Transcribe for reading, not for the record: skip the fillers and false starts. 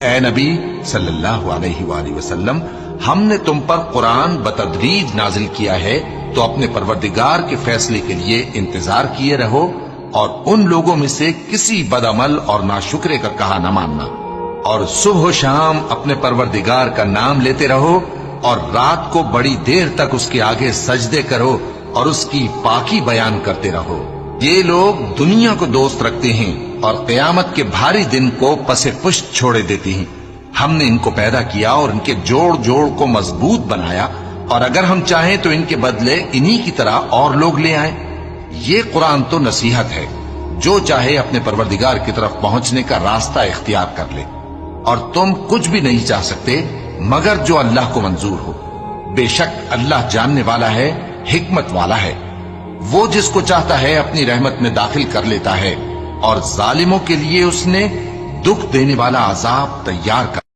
اے نبی صلی اللہ علیہ وآلہ وسلم، ہم نے تم پر قرآن بتدریج نازل کیا ہے، تو اپنے پروردگار کے فیصلے کے لیے انتظار کیے رہو، اور ان لوگوں میں سے کسی بدعمل اور ناشکرے کا کہا نہ ماننا، اور صبح و شام اپنے پروردگار کا نام لیتے رہو، اور رات کو بڑی دیر تک اس کے آگے سجدے کرو اور اس کی پاکی بیان کرتے رہو۔ یہ لوگ دنیا کو دوست رکھتے ہیں اور قیامت کے بھاری دن کو پس پشت چھوڑے دیتے ہیں۔ ہم نے ان کو پیدا کیا اور ان کے جوڑ جوڑ کو مضبوط بنایا، اور اگر ہم چاہیں تو ان کے بدلے انہی کی طرح اور لوگ لے آئیں۔ یہ قرآن تو نصیحت ہے، جو چاہے اپنے پروردگار کی طرف پہنچنے کا راستہ اختیار کر لے، اور تم کچھ بھی نہیں چاہ سکتے مگر جو اللہ کو منظور ہو۔ بے شک اللہ جاننے والا ہے، حکمت والا ہے۔ وہ جس کو چاہتا ہے اپنی رحمت میں داخل کر لیتا ہے، اور ظالموں کے لیے اس نے دکھ دینے والا عذاب تیار کر